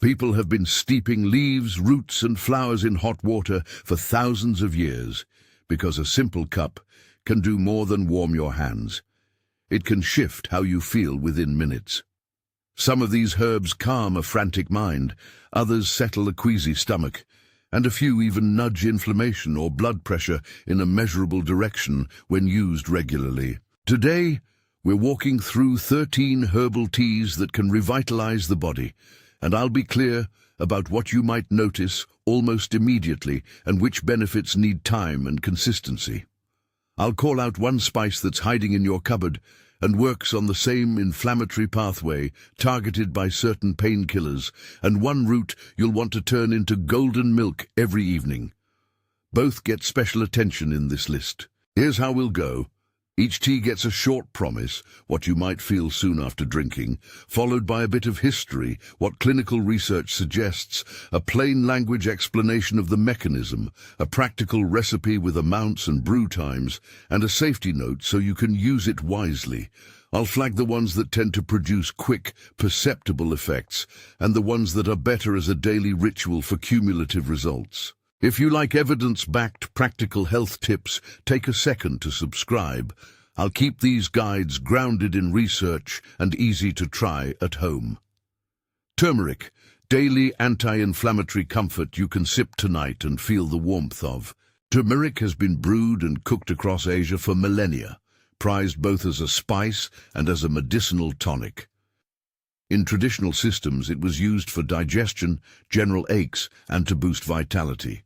People have been steeping leaves, roots and flowers in hot water for thousands of years because a simple cup can do more than warm your hands. It can shift how you feel within minutes. Some of these herbs calm a frantic mind, others settle a queasy stomach, and a few even nudge inflammation or blood pressure in a measurable direction when used regularly. Today, we're walking through 13 herbal teas that can revitalize the body, and I'll be clear about what you might notice almost immediately and which benefits need time and consistency. I'll call out one spice that's hiding in your cupboard and works on the same inflammatory pathway targeted by certain painkillers, and one root you'll want to turn into golden milk every evening. Both get special attention in this list. Here's how we'll go. Each tea gets a short promise, what you might feel soon after drinking, followed by a bit of history, what clinical research suggests, a plain language explanation of the mechanism, a practical recipe with amounts and brew times, and a safety note so you can use it wisely. I'll flag the ones that tend to produce quick, perceptible effects, and the ones that are better as a daily ritual for cumulative results. If you like evidence-backed practical health tips, take a second to subscribe. I'll keep these guides grounded in research and easy to try at home. Turmeric, daily anti-inflammatory comfort you can sip tonight and feel the warmth of. Turmeric has been brewed and cooked across Asia for millennia, prized both as a spice and as a medicinal tonic. In traditional systems, it was used for digestion, general aches, and to boost vitality.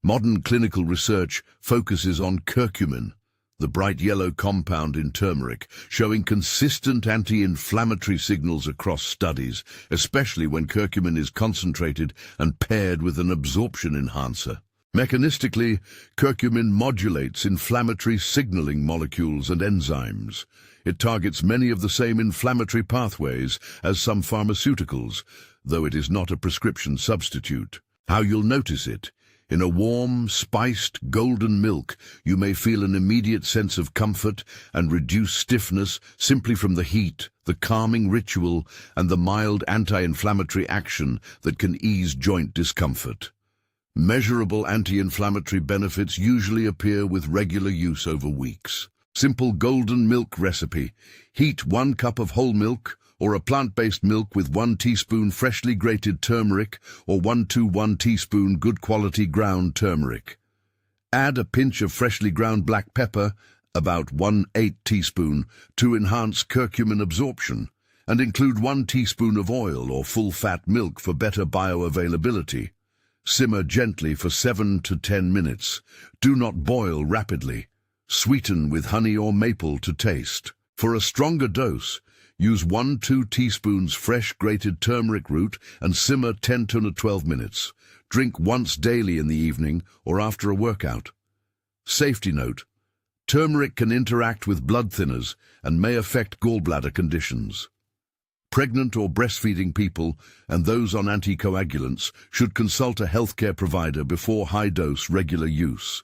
Modern clinical research focuses on curcumin, the bright yellow compound in turmeric, showing consistent anti-inflammatory signals across studies, especially when curcumin is concentrated and paired with an absorption enhancer. Mechanistically, curcumin modulates inflammatory signaling molecules and enzymes. It targets many of the same inflammatory pathways as some pharmaceuticals, though it is not a prescription substitute. How you'll notice it? In a warm, spiced, golden milk, you may feel an immediate sense of comfort and reduced stiffness simply from the heat, the calming ritual, and the mild anti-inflammatory action that can ease joint discomfort. Measurable anti-inflammatory benefits usually appear with regular use over weeks. Simple golden milk recipe. Heat 1 cup of whole milk or a plant-based milk with 1 teaspoon freshly grated turmeric or 1 to 1 teaspoon good quality ground turmeric. Add a pinch of freshly ground black pepper, about 1/8 teaspoon, to enhance curcumin absorption, and include 1 teaspoon of oil or full-fat milk for better bioavailability. Simmer gently for 7 to 10 minutes. Do not boil rapidly. Sweeten with honey or maple to taste. For a stronger dose, use 1-2 teaspoons fresh grated turmeric root and simmer 10 to 12 minutes. Drink once daily in the evening or after a workout. Safety note: turmeric can interact with blood thinners and may affect gallbladder conditions. Pregnant or breastfeeding people and those on anticoagulants should consult a healthcare provider before high-dose regular use.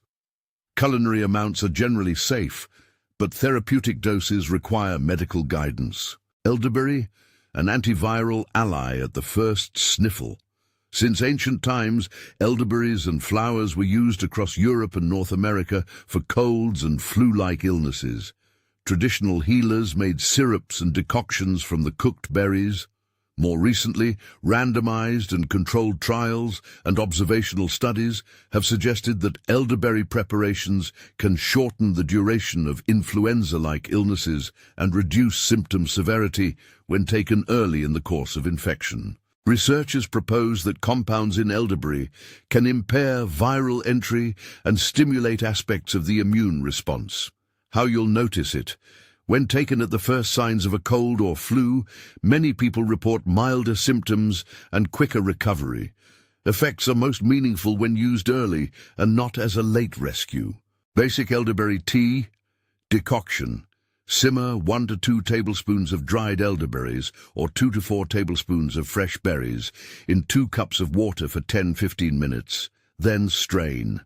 Culinary amounts are generally safe, but therapeutic doses require medical guidance. Elderberry, an antiviral ally at the first sniffle. Since ancient times, elderberries and flowers were used across Europe and North America for colds and flu-like illnesses. Traditional healers made syrups and decoctions from the cooked berries. More recently, randomized and controlled trials and observational studies have suggested that elderberry preparations can shorten the duration of influenza-like illnesses and reduce symptom severity when taken early in the course of infection. Researchers propose that compounds in elderberry can impair viral entry and stimulate aspects of the immune response. How you'll notice it: when taken at the first signs of a cold or flu, many people report milder symptoms and quicker recovery. Effects are most meaningful when used early and not as a late rescue. Basic elderberry tea. Decoction. Simmer 1 to 2 tablespoons of dried elderberries or 2 to 4 tablespoons of fresh berries in 2 cups of water for 10-15 minutes. Then strain.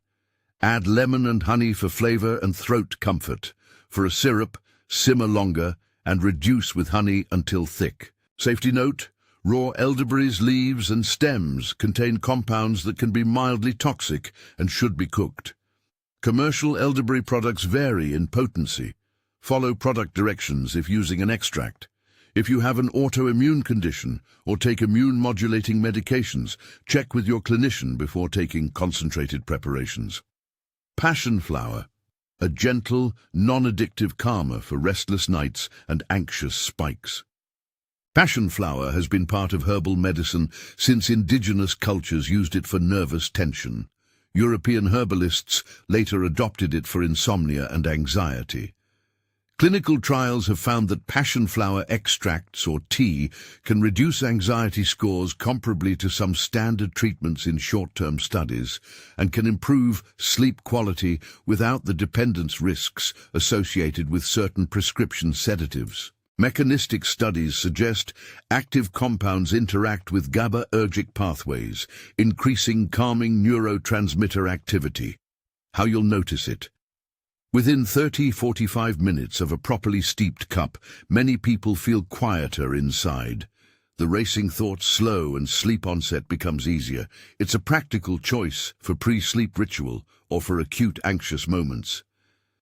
Add lemon and honey for flavor and throat comfort. For a syrup, simmer longer and reduce with honey until thick. Safety note: Raw elderberries, leaves and stems contain compounds that can be mildly toxic and should be cooked. Commercial elderberry products vary in potency. Follow product directions if using an extract. If you have an autoimmune condition or take immune-modulating medications, check with your clinician before taking concentrated preparations. Passion flower, a gentle, non-addictive calmer for restless nights and anxious spikes. Passion flower has been part of herbal medicine since indigenous cultures used it for nervous tension. European herbalists later adopted it for insomnia and anxiety. Clinical trials have found that passion flower extracts or tea can reduce anxiety scores comparably to some standard treatments in short-term studies and can improve sleep quality without the dependence risks associated with certain prescription sedatives. Mechanistic studies suggest active compounds interact with GABAergic pathways, increasing calming neurotransmitter activity. How you'll notice it. Within 30-45 minutes of a properly steeped cup, many people feel quieter inside. The racing thoughts slow and sleep onset becomes easier. It's a practical choice for pre-sleep ritual or for acute anxious moments.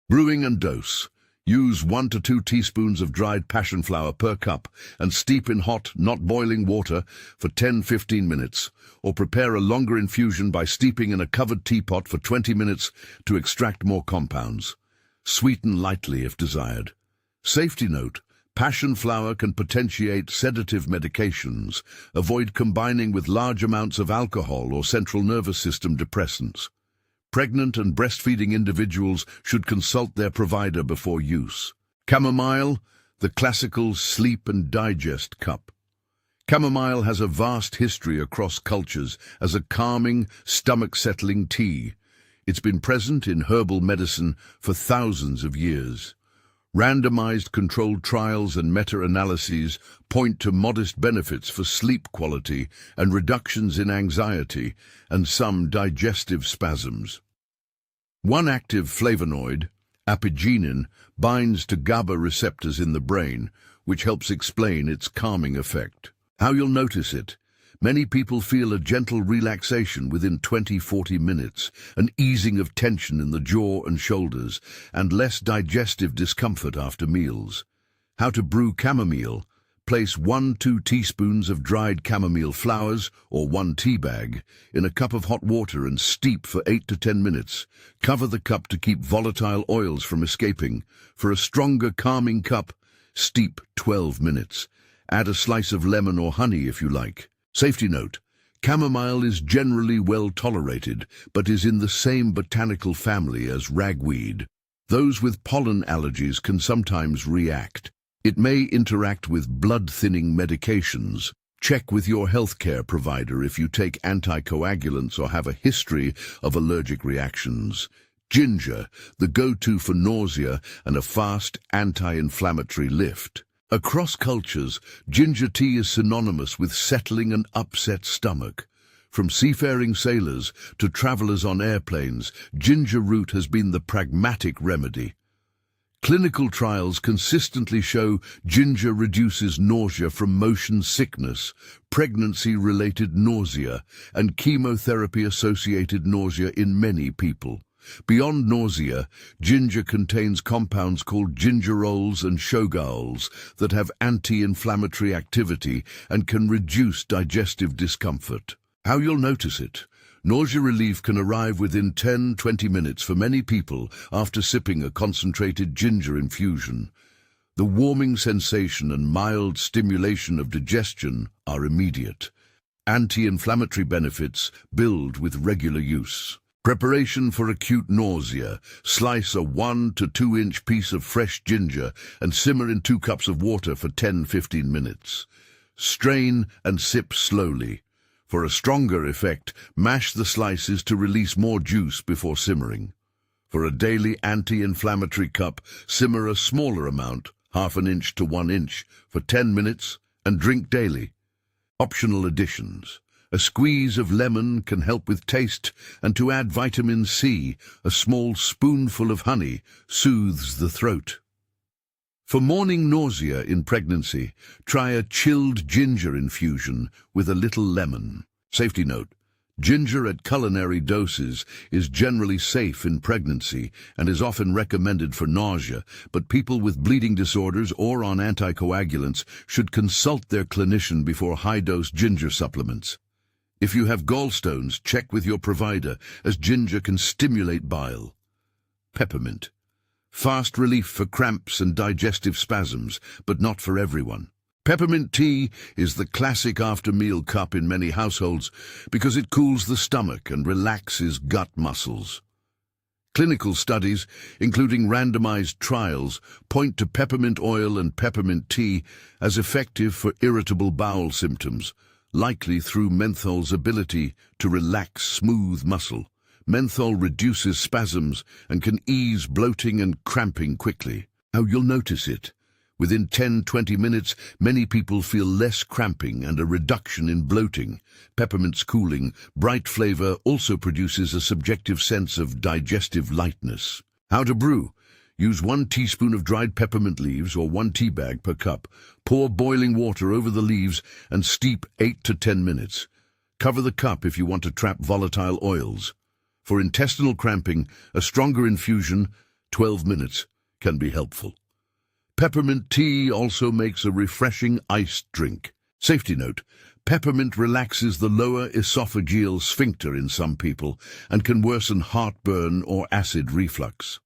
Brewing and dose. Use 1 to 2 teaspoons of dried passion flower per cup and steep in hot, not boiling water for 10-15 minutes, or prepare a longer infusion by steeping in a covered teapot for 20 minutes to extract more compounds. Sweeten lightly if desired. Safety note: passion flower can potentiate sedative medications. Avoid combining with large amounts of alcohol or central nervous system depressants. Pregnant and breastfeeding individuals should consult their provider before use. Chamomile, the classical sleep and digest cup. Chamomile has a vast history across cultures as a calming, stomach-settling tea. It's been present in herbal medicine for thousands of years. Randomized controlled trials and meta-analyses point to modest benefits for sleep quality and reductions in anxiety and some digestive spasms. One active flavonoid, apigenin, binds to GABA receptors in the brain, which helps explain its calming effect. How you'll notice it. Many people feel a gentle relaxation within 20-40 minutes, an easing of tension in the jaw and shoulders, and less digestive discomfort after meals. How to brew chamomile. Place 1-2 teaspoons of dried chamomile flowers, or 1 tea bag, in a cup of hot water and steep for 8 to 10 minutes. Cover the cup to keep volatile oils from escaping. For a stronger calming cup, steep 12 minutes. Add a slice of lemon or honey if you like. Safety note: chamomile is generally well tolerated, but is in the same botanical family as ragweed. Those with pollen allergies can sometimes react. It may interact with blood-thinning medications. Check with your healthcare provider if you take anticoagulants or have a history of allergic reactions. Ginger, the go-to for nausea and a fast anti-inflammatory lift. Across cultures, ginger tea is synonymous with settling an upset stomach. From seafaring sailors to travelers on airplanes, ginger root has been the pragmatic remedy. Clinical trials consistently show ginger reduces nausea from motion sickness, pregnancy-related nausea, and chemotherapy-associated nausea in many people. Beyond nausea, ginger contains compounds called gingerols and shogaols that have anti-inflammatory activity and can reduce digestive discomfort. How you'll notice it. Nausea relief can arrive within 10-20 minutes for many people after sipping a concentrated ginger infusion. The warming sensation and mild stimulation of digestion are immediate. Anti-inflammatory benefits build with regular use. Preparation for acute nausea. Slice a 1 to 2 inch piece of fresh ginger and simmer in 2 cups of water for 10-15 minutes. Strain and sip slowly. For a stronger effect, mash the slices to release more juice before simmering. For a daily anti-inflammatory cup, simmer a smaller amount, 1/2 inch to 1 inch, for 10 minutes and drink daily. Optional additions. A squeeze of lemon can help with taste, and to add vitamin C, a small spoonful of honey soothes the throat. For morning nausea in pregnancy, try a chilled ginger infusion with a little lemon. Safety note: ginger at culinary doses is generally safe in pregnancy and is often recommended for nausea, but people with bleeding disorders or on anticoagulants should consult their clinician before high-dose ginger supplements. If you have gallstones, check with your provider, as ginger can stimulate bile. Peppermint. Fast relief for cramps and digestive spasms, but not for everyone. Peppermint tea is the classic after-meal cup in many households because it cools the stomach and relaxes gut muscles. Clinical studies, including randomized trials, point to peppermint oil and peppermint tea as effective for irritable bowel symptoms, likely through menthol's ability to relax smooth muscle. Menthol reduces spasms and can ease bloating and cramping quickly. How you'll notice it. Within 10-20 minutes, many people feel less cramping and a reduction in bloating. Peppermint's cooling, bright flavor also produces a subjective sense of digestive lightness. How to brew. Use 1 teaspoon of dried peppermint leaves or 1 tea bag per cup. Pour boiling water over the leaves and steep 8 to 10 minutes. Cover the cup if you want to trap volatile oils. For intestinal cramping, a stronger infusion, 12 minutes, can be helpful. Peppermint tea also makes a refreshing iced drink. Safety note: peppermint relaxes the lower esophageal sphincter in some people and can worsen heartburn or acid reflux.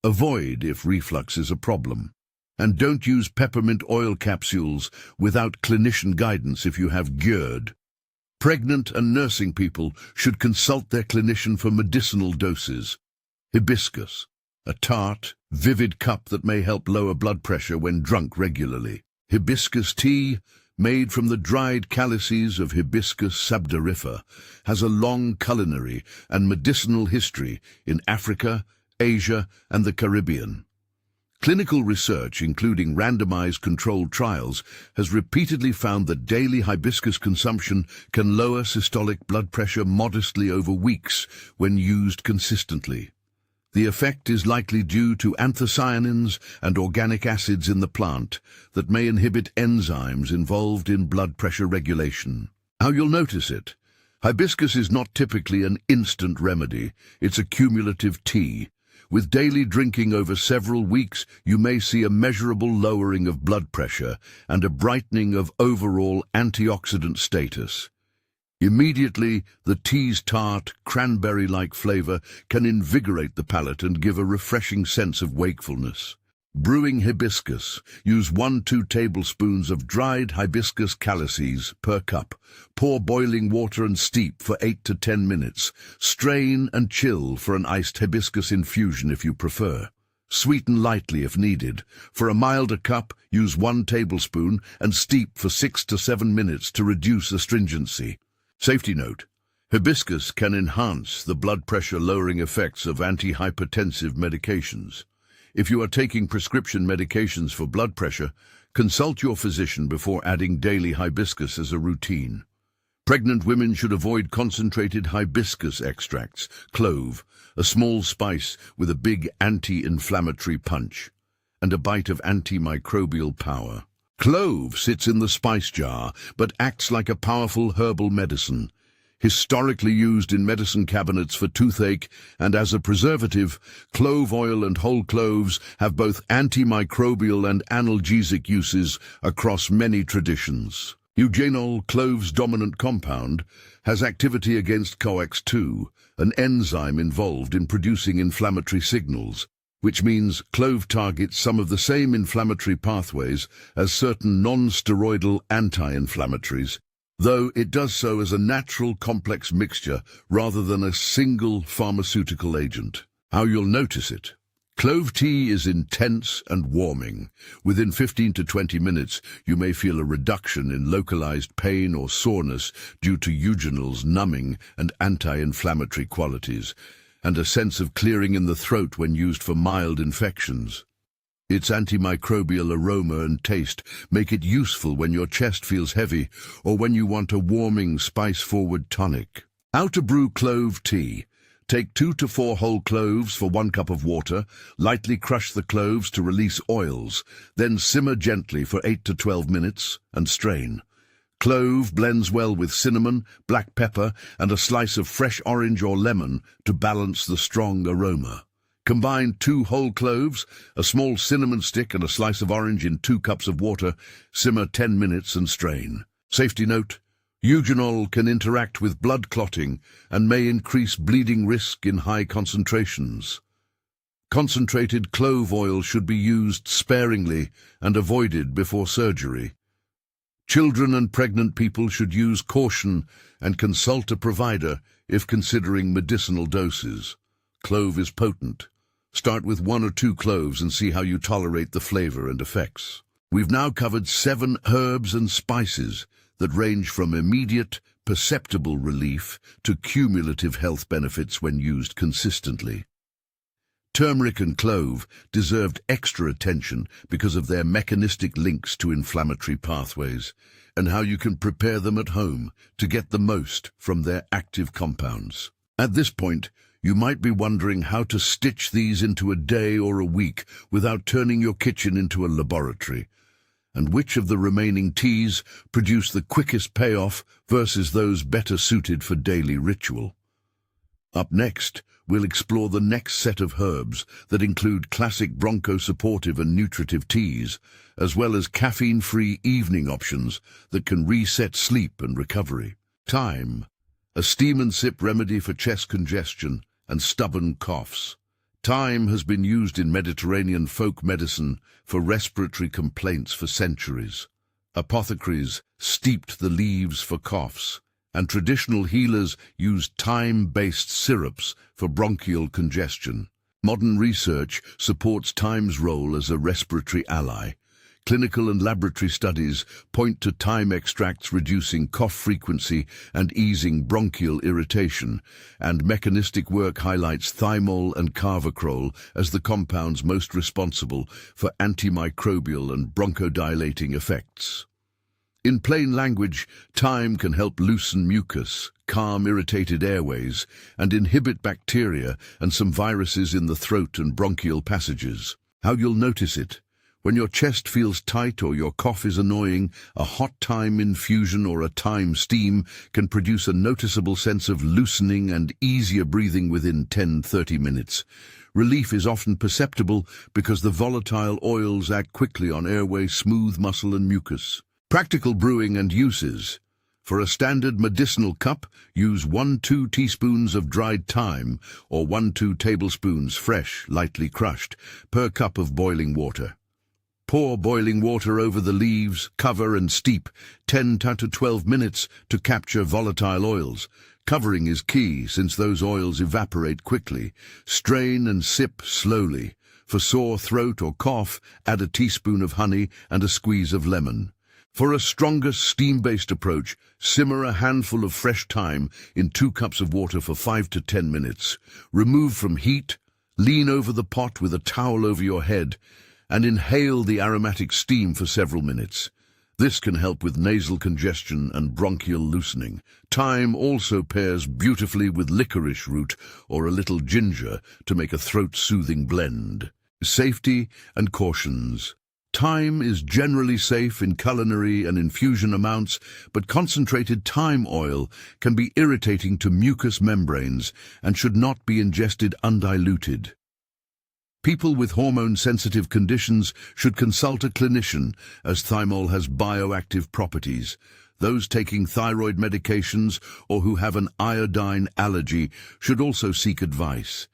Avoid if reflux is a problem. And don't use peppermint oil capsules without clinician guidance if you have GERD. Pregnant and nursing people should consult their clinician for medicinal doses. Hibiscus, a tart, vivid cup that may help lower blood pressure when drunk regularly. Hibiscus tea, made from the dried calices of Hibiscus sabdarifera, has a long culinary and medicinal history in Africa, Asia, and the Caribbean. Clinical research, including randomized controlled trials, has repeatedly found that daily hibiscus consumption can lower systolic blood pressure modestly over weeks when used consistently. The effect is likely due to anthocyanins and organic acids in the plant that may inhibit enzymes involved in blood pressure regulation. How you'll notice it. Hibiscus is not typically an instant remedy, it's a cumulative tea. With daily drinking over several weeks, you may see a measurable lowering of blood pressure and a brightening of overall antioxidant status. Immediately, the tea's tart, cranberry-like flavor can invigorate the palate and give a refreshing sense of wakefulness. Brewing hibiscus. Use 1-2 tablespoons of dried hibiscus calices per cup. Pour boiling water and steep for 8 to 10 minutes. Strain and chill for an iced hibiscus infusion if you prefer. Sweeten lightly if needed. For a milder cup, use 1 tablespoon and steep for 6 to 7 minutes to reduce astringency. Safety note: hibiscus can enhance the blood pressure-lowering effects of antihypertensive medications. If you are taking prescription medications for blood pressure, consult your physician before adding daily hibiscus as a routine. Pregnant women should avoid concentrated hibiscus extracts, clove, a small spice with a big anti-inflammatory punch, and a bite of antimicrobial power. Clove sits in the spice jar, but acts like a powerful herbal medicine. Historically used in medicine cabinets for toothache and as a preservative, clove oil and whole cloves have both antimicrobial and analgesic uses across many traditions. Eugenol, clove's dominant compound, has activity against COX-2, an enzyme involved in producing inflammatory signals, which means clove targets some of the same inflammatory pathways as certain non-steroidal anti-inflammatories, though it does so as a natural complex mixture rather than a single pharmaceutical agent. How you'll notice it. Clove tea is intense and warming. Within 15 to 20 minutes, you may feel a reduction in localized pain or soreness due to eugenol's numbing and anti-inflammatory qualities, and a sense of clearing in the throat when used for mild infections. Its antimicrobial aroma and taste make it useful when your chest feels heavy or when you want a warming, spice-forward tonic. How to brew clove tea. Take 2 to 4 whole cloves for 1 cup of water, lightly crush the cloves to release oils, then simmer gently for 8 to 12 minutes and strain. Clove blends well with cinnamon, black pepper, and a slice of fresh orange or lemon to balance the strong aroma. Combine 2 whole cloves, a small cinnamon stick and a slice of orange in 2 cups of water, simmer 10 minutes and strain. Safety note: eugenol can interact with blood clotting and may increase bleeding risk in high concentrations. Concentrated clove oil should be used sparingly and avoided before surgery. Children and pregnant people should use caution and consult a provider if considering medicinal doses. Clove is potent. Start with 1 or 2 cloves and see how you tolerate the flavor and effects. We've now covered 7 herbs and spices that range from immediate, perceptible relief to cumulative health benefits when used consistently. Turmeric and clove deserved extra attention because of their mechanistic links to inflammatory pathways and how you can prepare them at home to get the most from their active compounds. At this point, you might be wondering how to stitch these into a day or a week without turning your kitchen into a laboratory, and which of the remaining teas produce the quickest payoff versus those better suited for daily ritual. Up next, we'll explore the next set of herbs that include classic broncho-supportive and nutritive teas, as well as caffeine-free evening options that can reset sleep and recovery. Thyme, a steam and sip remedy for chest congestion and stubborn coughs. Thyme has been used in Mediterranean folk medicine for respiratory complaints for centuries. Apothecaries steeped the leaves for coughs, and traditional healers used thyme-based syrups for bronchial congestion. Modern research supports thyme's role as a respiratory ally. Clinical and laboratory studies point to thyme extracts reducing cough frequency and easing bronchial irritation, and mechanistic work highlights thymol and carvacrol as the compounds most responsible for antimicrobial and bronchodilating effects. In plain language, thyme can help loosen mucus, calm irritated airways, and inhibit bacteria and some viruses in the throat and bronchial passages. How you'll notice it: when your chest feels tight or your cough is annoying, a hot thyme infusion or a thyme steam can produce a noticeable sense of loosening and easier breathing within 10–30 minutes. Relief is often perceptible because the volatile oils act quickly on airway, smooth muscle and mucus. Practical brewing and uses. For a standard medicinal cup, use 1–2 teaspoons of dried thyme or 1–2 tablespoons fresh, lightly crushed, per cup of boiling water. Pour boiling water over the leaves, cover and steep 10 to 12 minutes to capture volatile oils. Covering is key since those oils evaporate quickly. Strain and sip slowly. For sore throat or cough, add a teaspoon of honey and a squeeze of lemon. For a stronger steam-based approach, simmer a handful of fresh thyme in 2 cups of water for 5 to 10 minutes. Remove from heat, lean over the pot with a towel over your head, and inhale the aromatic steam for several minutes. This can help with nasal congestion and bronchial loosening. Thyme also pairs beautifully with licorice root or a little ginger to make a throat-soothing blend. Safety and cautions. Thyme is generally safe in culinary and infusion amounts, but concentrated thyme oil can be irritating to mucous membranes and should not be ingested undiluted. People with hormone-sensitive conditions should consult a clinician, as thymol has bioactive properties. Those taking thyroid medications or who have an iodine allergy should also seek advice.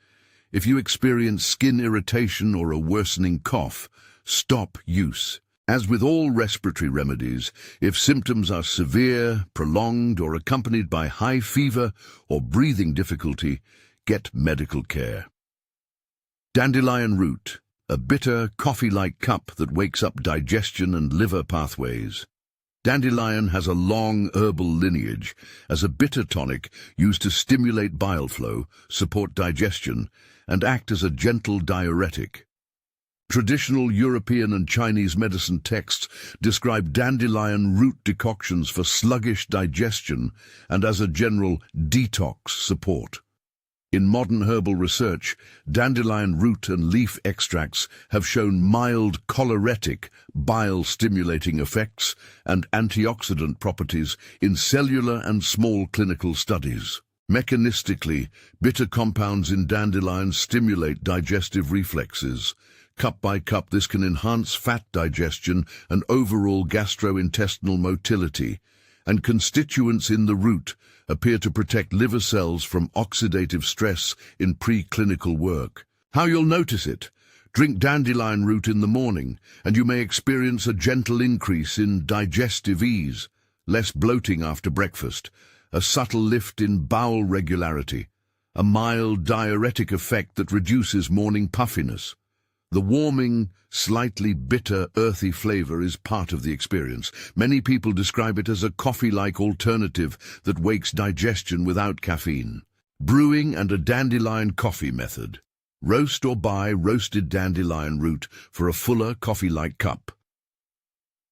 If you experience skin irritation or a worsening cough, stop use. As with all respiratory remedies, if symptoms are severe, prolonged, or accompanied by high fever or breathing difficulty, get medical care. Dandelion root, a bitter, coffee-like cup that wakes up digestion and liver pathways. Dandelion has a long herbal lineage as a bitter tonic used to stimulate bile flow, support digestion, and act as a gentle diuretic. Traditional European and Chinese medicine texts describe dandelion root decoctions for sluggish digestion and as a general detox support. In modern herbal research, dandelion root and leaf extracts have shown mild choleretic, bile-stimulating effects and antioxidant properties in cellular and small clinical studies. Mechanistically, bitter compounds in dandelion stimulate digestive reflexes. Cup by cup, this can enhance fat digestion and overall gastrointestinal motility, and constituents in the root appear to protect liver cells from oxidative stress in preclinical work. How you'll notice it? Drink dandelion root in the morning, and you may experience a gentle increase in digestive ease, less bloating after breakfast, a subtle lift in bowel regularity, a mild diuretic effect that reduces morning puffiness. The warming, slightly bitter, earthy flavor is part of the experience. Many people describe it as a coffee-like alternative that wakes digestion without caffeine. Brewing and a dandelion coffee method. Roast or buy roasted dandelion root for a fuller coffee-like cup.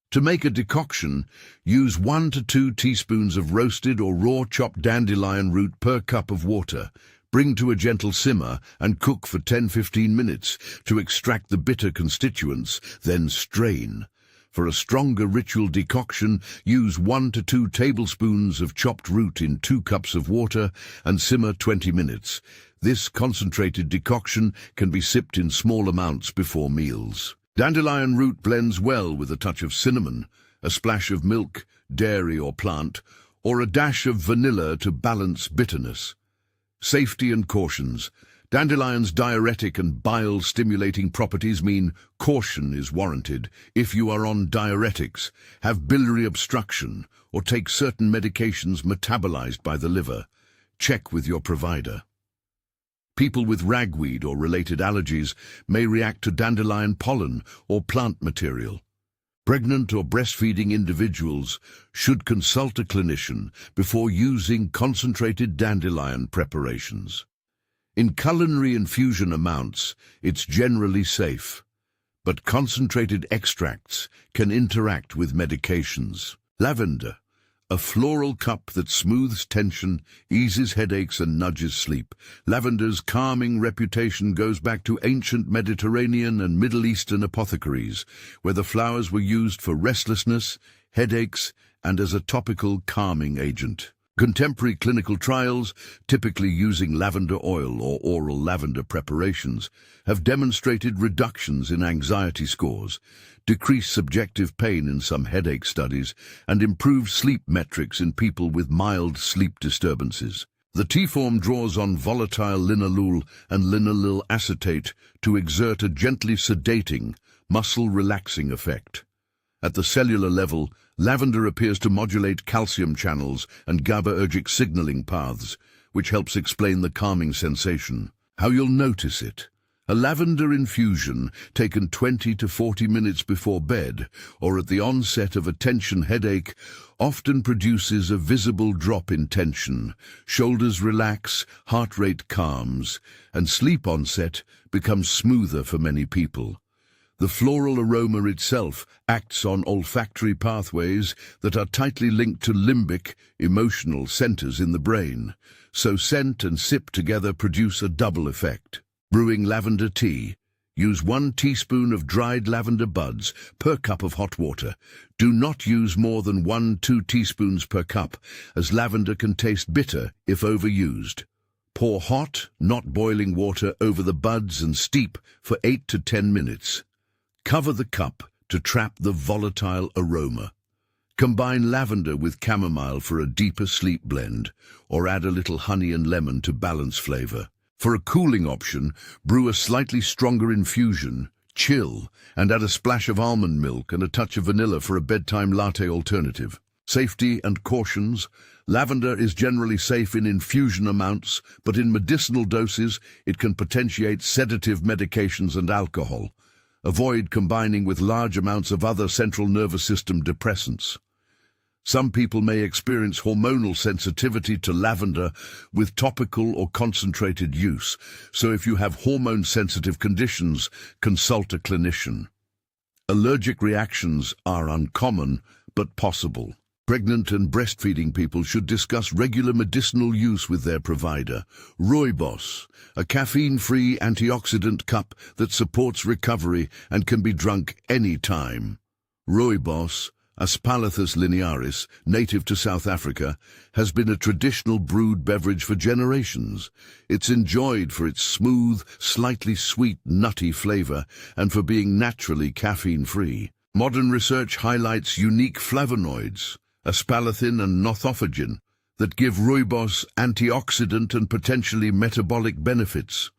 To make a decoction, use 1 to 2 teaspoons of roasted or raw chopped dandelion root per cup of water. Bring to a gentle simmer and cook for 10–15 minutes to extract the bitter constituents, then strain. For a stronger ritual decoction, use 1 to 2 tablespoons of chopped root in 2 cups of water and simmer 20 minutes. This concentrated decoction can be sipped in small amounts before meals. Dandelion root blends well with a touch of cinnamon, a splash of milk, dairy or plant, or a dash of vanilla to balance bitterness. Safety and cautions. Dandelion's diuretic and bile-stimulating properties mean caution is warranted if you are on diuretics, have biliary obstruction, or take certain medications metabolized by the liver. Check with your provider. People with ragweed or related allergies may react to dandelion pollen or plant material. Pregnant or breastfeeding individuals should consult a clinician before using concentrated dandelion preparations. In culinary infusion amounts, it's generally safe, but concentrated extracts can interact with medications. Lavender, a floral cup that smooths tension, eases headaches and nudges sleep. Lavender's calming reputation goes back to ancient Mediterranean and Middle Eastern apothecaries, where the flowers were used for restlessness, headaches, and as a topical calming agent. Contemporary clinical trials, typically using lavender oil or oral lavender preparations, have demonstrated reductions in anxiety scores, decreased subjective pain in some headache studies, and improved sleep metrics in people with mild sleep disturbances. The tea form draws on volatile linalool and linalool acetate to exert a gently sedating, muscle-relaxing effect. At the cellular level, lavender appears to modulate calcium channels and GABAergic signaling paths, which helps explain the calming sensation. How you'll notice it. A lavender infusion taken 20 to 40 minutes before bed or at the onset of a tension headache often produces a visible drop in tension. Shoulders relax, heart rate calms, and sleep onset becomes smoother for many people. The floral aroma itself acts on olfactory pathways that are tightly linked to limbic, emotional centers in the brain, so scent and sip together produce a double effect. Brewing lavender tea. Use 1 teaspoon of dried lavender buds per cup of hot water. Do not use more than 1–2 teaspoons per cup, as lavender can taste bitter if overused. Pour hot, not boiling water over the buds and steep for 8 to 10 minutes. Cover the cup to trap the volatile aroma. Combine lavender with chamomile for a deeper sleep blend, or add a little honey and lemon to balance flavor. For a cooling option, brew a slightly stronger infusion, chill, and add a splash of almond milk and a touch of vanilla for a bedtime latte alternative. Safety and cautions. Lavender is generally safe in infusion amounts, but in medicinal doses it can potentiate sedative medications and alcohol. Avoid combining with large amounts of other central nervous system depressants. Some people may experience hormonal sensitivity to lavender with topical or concentrated use, so if you have hormone-sensitive conditions, consult a clinician. Allergic reactions are uncommon but possible. Pregnant and breastfeeding people should discuss regular medicinal use with their provider. Rooibos, a caffeine-free antioxidant cup that supports recovery and can be drunk any time. Rooibos, Aspalathus linearis, native to South Africa, has been a traditional brewed beverage for generations. It's enjoyed for its smooth, slightly sweet, nutty flavor and for being naturally caffeine-free. Modern research highlights unique flavonoids, aspalathin and nothofagin, that give rooibos antioxidant and potentially metabolic benefits.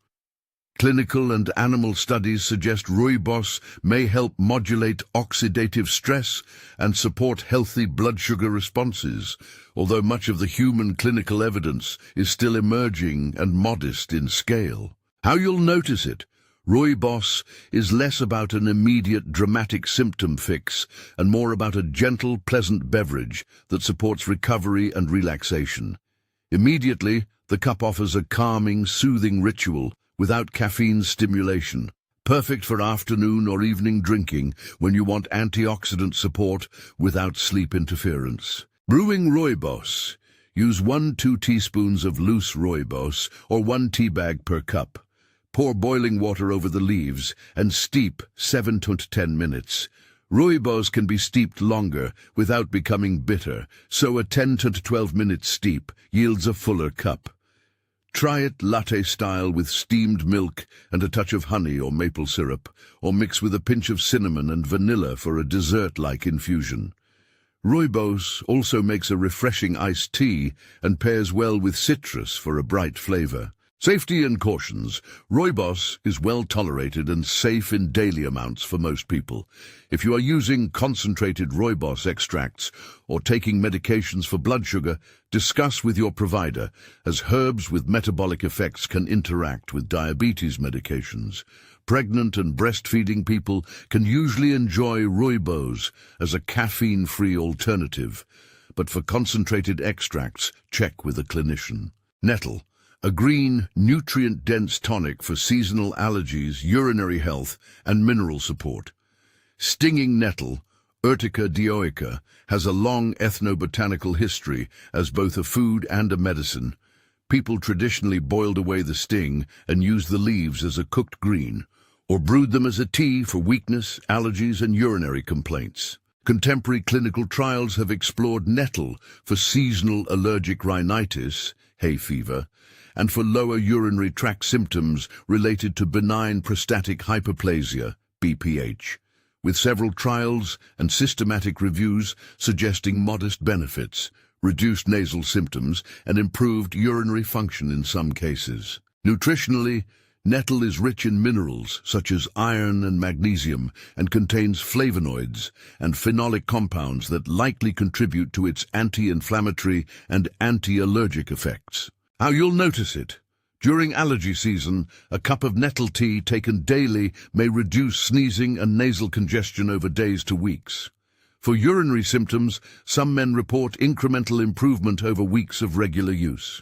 Clinical and animal studies suggest rooibos may help modulate oxidative stress and support healthy blood sugar responses, although much of the human clinical evidence is still emerging and modest in scale. How you'll notice it. Rooibos is less about an immediate dramatic symptom fix and more about a gentle, pleasant beverage that supports recovery and relaxation. Immediately, the cup offers a calming, soothing ritual without caffeine stimulation, perfect for afternoon or evening drinking when you want antioxidant support without sleep interference. Brewing rooibos. Use 1-2 teaspoons of loose rooibos or 1 tea bag per cup. Pour boiling water over the leaves and steep 7 to 10 minutes. Rooibos can be steeped longer without becoming bitter, so a 10 to 12 minute steep yields a fuller cup. Try it latte style with steamed milk and a touch of honey or maple syrup, or mix with a pinch of cinnamon and vanilla for a dessert-like infusion. Rooibos also makes a refreshing iced tea and pairs well with citrus for a bright flavor. Safety and cautions. Rooibos is well tolerated and safe in daily amounts for most people. If you are using concentrated rooibos extracts or taking medications for blood sugar, discuss with your provider, as herbs with metabolic effects can interact with diabetes medications. Pregnant and breastfeeding people can usually enjoy rooibos as a caffeine-free alternative, but for concentrated extracts, check with a clinician. Nettle. A green, nutrient-dense tonic for seasonal allergies, urinary health, and mineral support. Stinging nettle, Urtica dioica, has a long ethnobotanical history as both a food and a medicine. People traditionally boiled away the sting and used the leaves as a cooked green, or brewed them as a tea for weakness, allergies, and urinary complaints. Contemporary clinical trials have explored nettle for seasonal allergic rhinitis, hay fever, and for lower urinary tract symptoms related to benign prostatic hyperplasia, BPH, with several trials and systematic reviews suggesting modest benefits, reduced nasal symptoms, and improved urinary function in some cases. Nutritionally, nettle is rich in minerals such as iron and magnesium and contains flavonoids and phenolic compounds that likely contribute to its anti-inflammatory and anti-allergic effects. How you'll notice it. During allergy season, a cup of nettle tea taken daily may reduce sneezing and nasal congestion over days to weeks. For urinary symptoms, some men report incremental improvement over weeks of regular use.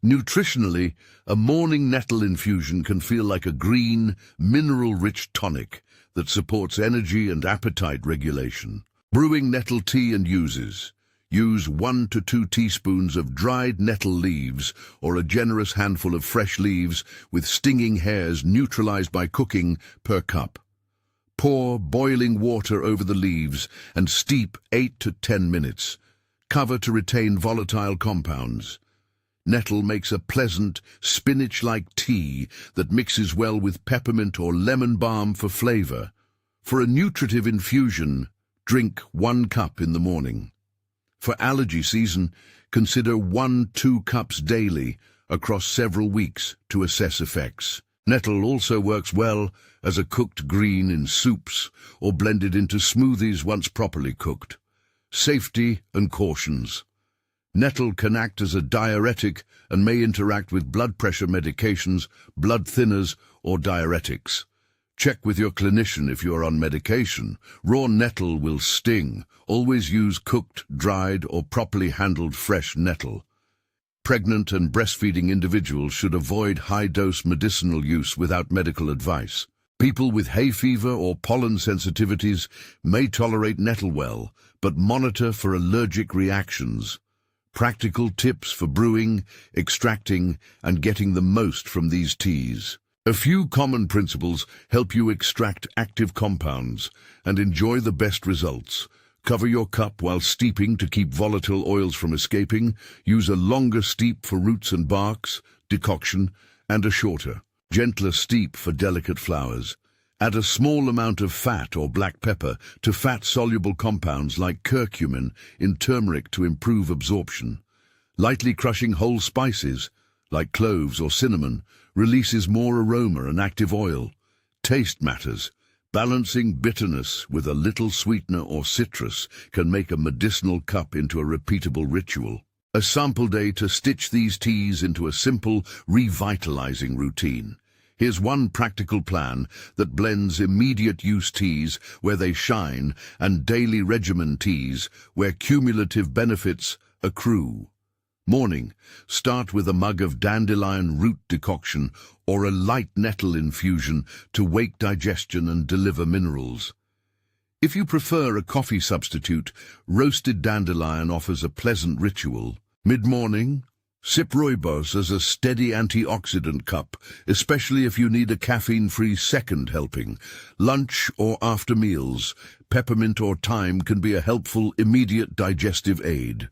Nutritionally, a morning nettle infusion can feel like a green, mineral-rich tonic that supports energy and appetite regulation. Brewing nettle tea and uses. Use 1 to 2 teaspoons of dried nettle leaves or a generous handful of fresh leaves with stinging hairs neutralized by cooking per cup. Pour boiling water over the leaves and steep 8 to 10 minutes. Cover to retain volatile compounds. Nettle makes a pleasant, spinach-like tea that mixes well with peppermint or lemon balm for flavor. For a nutritive infusion, drink 1 cup in the morning. For allergy season, consider 1-2 cups daily across several weeks to assess effects. Nettle also works well as a cooked green in soups or blended into smoothies once properly cooked. Safety and cautions. Nettle can act as a diuretic and may interact with blood pressure medications, blood thinners, or diuretics. Check with your clinician if you are on medication. Raw nettle will sting. Always use cooked, dried, or properly handled fresh nettle. Pregnant and breastfeeding individuals should avoid high-dose medicinal use without medical advice. People with hay fever or pollen sensitivities may tolerate nettle well, but monitor for allergic reactions. Practical tips for brewing, extracting, and getting the most from these teas. A few common principles help you extract active compounds and enjoy the best results. Cover your cup while steeping to keep volatile oils from escaping. Use a longer steep for roots and barks, decoction, and a shorter, gentler steep for delicate flowers. Add a small amount of fat or black pepper to fat-soluble compounds like curcumin in turmeric to improve absorption. Lightly crushing whole spices, like cloves or cinnamon, releases more aroma and active oil. Taste matters. Balancing bitterness with a little sweetener or citrus can make a medicinal cup into a repeatable ritual. A sample day to stitch these teas into a simple, revitalizing routine. Here's one practical plan that blends immediate use teas where they shine and daily regimen teas where cumulative benefits accrue. Morning, start with a mug of dandelion root decoction or a light nettle infusion to wake digestion and deliver minerals. If you prefer a coffee substitute, roasted dandelion offers a pleasant ritual. Mid-morning, sip rooibos as a steady antioxidant cup, especially if you need a caffeine-free second helping. Lunch or after meals, peppermint or thyme can be a helpful immediate digestive aid.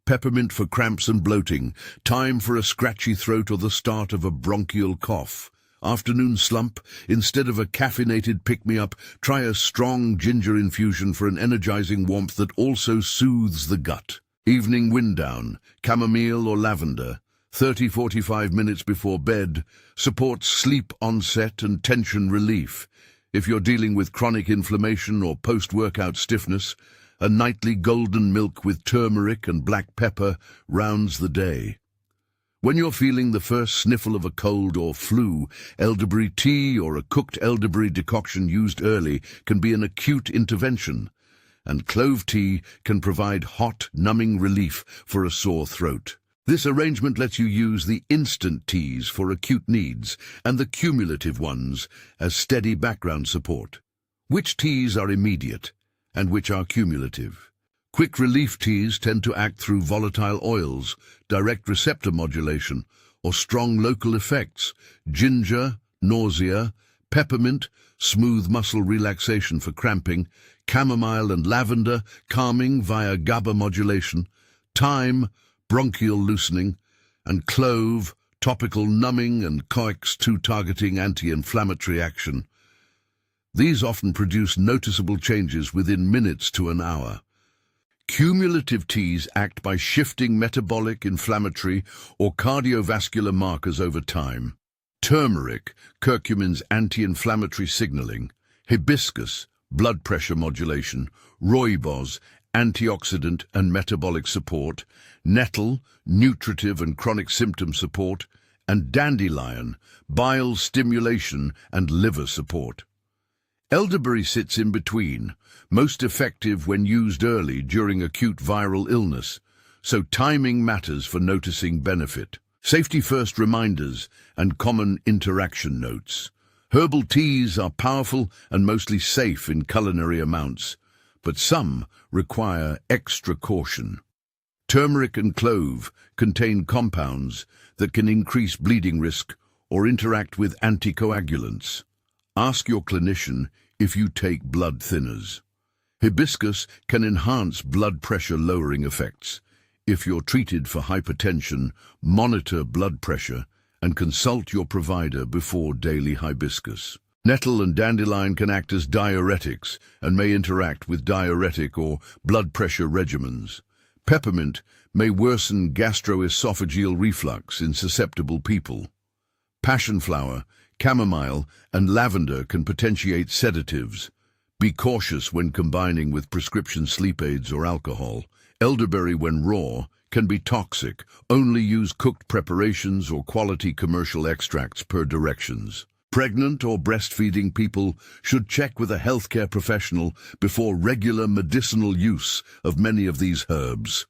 Peppermint for cramps and bloating, thyme for a scratchy throat or the start of a bronchial cough. Afternoon slump, instead of a caffeinated pick-me-up, try a strong ginger infusion for an energizing warmth that also soothes the gut. Evening wind down, chamomile or lavender, 30-45 minutes before bed, supports sleep onset and tension relief. If you're dealing with chronic inflammation or post-workout stiffness, a nightly golden milk with turmeric and black pepper rounds the day. When you're feeling the first sniffle of a cold or flu, elderberry tea or a cooked elderberry decoction used early can be an acute intervention. And clove tea can provide hot, numbing relief for a sore throat. This arrangement lets you use the instant teas for acute needs and the cumulative ones as steady background support. Which teas are immediate and which are cumulative? Quick relief teas tend to act through volatile oils, direct receptor modulation, or strong local effects. Ginger, nausea; peppermint, smooth muscle relaxation for cramping; chamomile and lavender, calming via GABA modulation; thyme, bronchial loosening; and clove, topical numbing and COX-2 targeting anti-inflammatory action. These often produce noticeable changes within minutes to an hour. Cumulative teas act by shifting metabolic, inflammatory, or cardiovascular markers over time. Turmeric, curcumin's anti-inflammatory signaling; hibiscus, blood pressure modulation; rooibos, antioxidant and metabolic support; nettle, nutritive and chronic symptom support; and dandelion, bile stimulation and liver support. Elderberry sits in between, most effective when used early during acute viral illness, so timing matters for noticing benefit. Safety first reminders and common interaction notes. Herbal teas are powerful and mostly safe in culinary amounts, but some require extra caution. Turmeric and clove contain compounds that can increase bleeding risk or interact with anticoagulants. Ask your clinician if you take blood thinners. Hibiscus can enhance blood pressure lowering effects. If you're treated for hypertension, monitor blood pressure and consult your provider before daily hibiscus. Nettle and dandelion can act as diuretics and may interact with diuretic or blood pressure regimens. Peppermint may worsen gastroesophageal reflux in susceptible people. Passion flower, chamomile, and lavender can potentiate sedatives. Be cautious when combining with prescription sleep aids or alcohol. Elderberry, when raw, can be toxic. Only use cooked preparations or quality commercial extracts per directions. Pregnant or breastfeeding people should check with a healthcare professional before regular medicinal use of many of these herbs.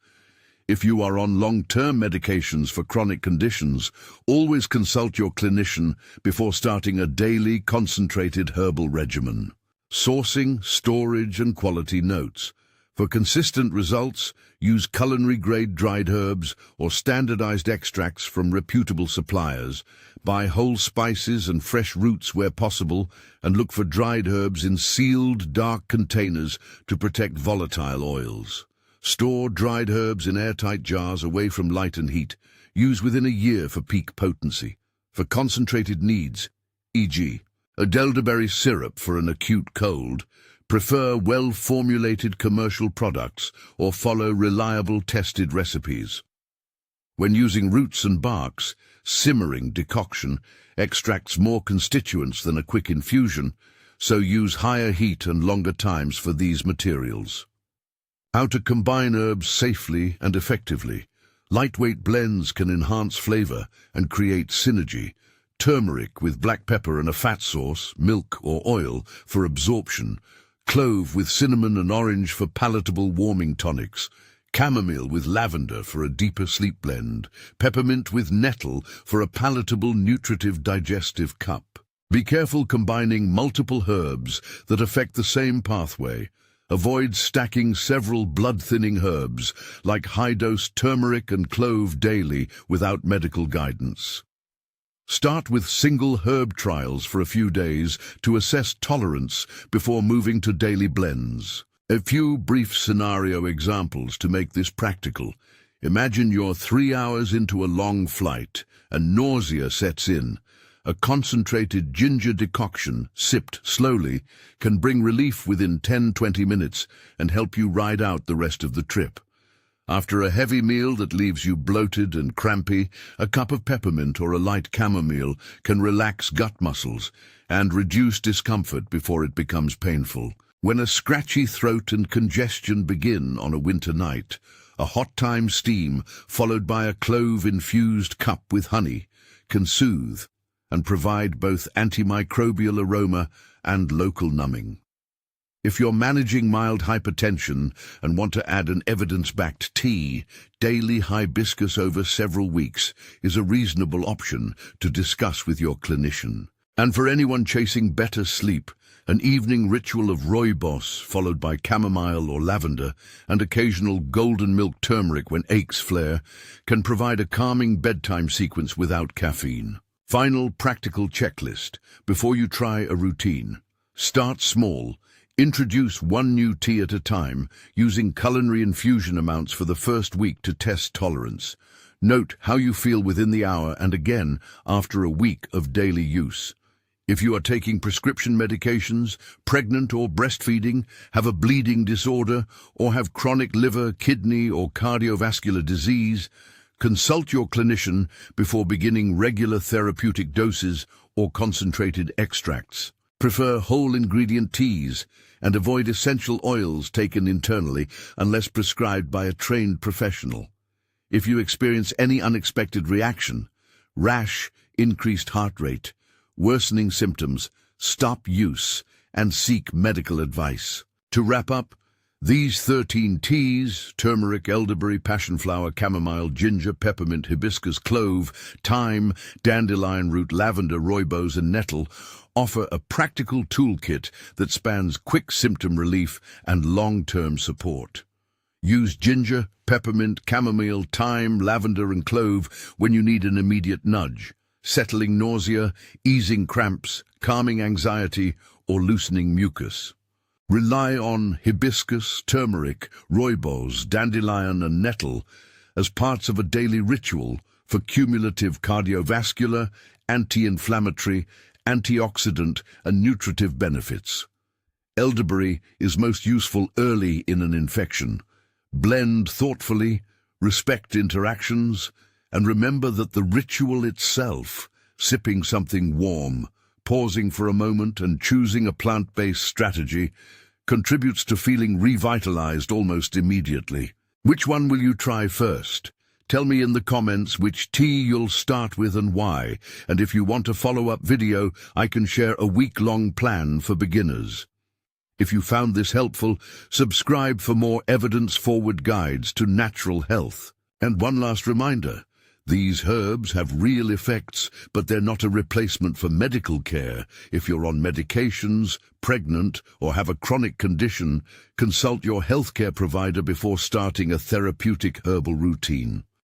If you are on long-term medications for chronic conditions, always consult your clinician before starting a daily concentrated herbal regimen. Sourcing, storage, and quality notes. For consistent results, use culinary-grade dried herbs or standardized extracts from reputable suppliers. Buy whole spices and fresh roots where possible, and look for dried herbs in sealed, dark containers to protect volatile oils. Store dried herbs in airtight jars away from light and heat. Use within a year for peak potency. For concentrated needs, e.g., a elderberry syrup for an acute cold, prefer well-formulated commercial products or follow reliable tested recipes. When using roots and barks, simmering decoction extracts more constituents than a quick infusion, so use higher heat and longer times for these materials. How to combine herbs safely and effectively. Lightweight blends can enhance flavor and create synergy. Turmeric with black pepper and a fat sauce, milk or oil for absorption. Clove with cinnamon and orange for palatable warming tonics. Chamomile with lavender for a deeper sleep blend. Peppermint with nettle for a palatable nutritive digestive cup. Be careful combining multiple herbs that affect the same pathway. Avoid stacking several blood-thinning herbs, like high-dose turmeric and clove daily, without medical guidance. Start with single herb trials for a few days to assess tolerance before moving to daily blends. A few brief scenario examples to make this practical. Imagine you're 3 hours into a long flight and nausea sets in. A concentrated ginger decoction, sipped slowly, can bring relief within 10-20 minutes and help you ride out the rest of the trip. After a heavy meal that leaves you bloated and crampy, a cup of peppermint or a light chamomile can relax gut muscles and reduce discomfort before it becomes painful. When a scratchy throat and congestion begin on a winter night, a hot thyme steam followed by a clove-infused cup with honey can soothe and provide both antimicrobial aroma and local numbing. If you're managing mild hypertension and want to add an evidence-backed tea, daily hibiscus over several weeks is a reasonable option to discuss with your clinician. And for anyone chasing better sleep, an evening ritual of rooibos followed by chamomile or lavender and occasional golden milk turmeric when aches flare can provide a calming bedtime sequence without caffeine. Final practical checklist before you try a routine. Start small. Introduce one new tea at a time, using culinary infusion amounts for the first week to test tolerance. Note how you feel within the hour and again after a week of daily use. If you are taking prescription medications, pregnant or breastfeeding, have a bleeding disorder, or have chronic liver, kidney, or cardiovascular disease, consult your clinician before beginning regular therapeutic doses or concentrated extracts. Prefer whole ingredient teas and avoid essential oils taken internally unless prescribed by a trained professional. If you experience any unexpected reaction, rash, increased heart rate, worsening symptoms, stop use and seek medical advice. To wrap up, these 13 teas, turmeric, elderberry, passionflower, chamomile, ginger, peppermint, hibiscus, clove, thyme, dandelion root, lavender, rooibos, and nettle, offer a practical toolkit that spans quick symptom relief and long-term support. Use ginger, peppermint, chamomile, thyme, lavender, and clove when you need an immediate nudge, settling nausea, easing cramps, calming anxiety, or loosening mucus. Rely on hibiscus, turmeric, rooibos, dandelion, and nettle as parts of a daily ritual for cumulative cardiovascular, anti-inflammatory, antioxidant, and nutritive benefits. Elderberry is most useful early in an infection. Blend thoughtfully, respect interactions, and remember that the ritual itself, sipping something warm, pausing for a moment and choosing a plant-based strategy, contributes to feeling revitalized almost immediately. Which one will you try first? Tell me in the comments which tea you'll start with and why, and if you want a follow-up video, I can share a week-long plan for beginners. If you found this helpful, subscribe for more evidence-forward guides to natural health. And one last reminder, these herbs have real effects, but they're not a replacement for medical care. If you're on medications, pregnant, or have a chronic condition, consult your healthcare provider before starting a therapeutic herbal routine.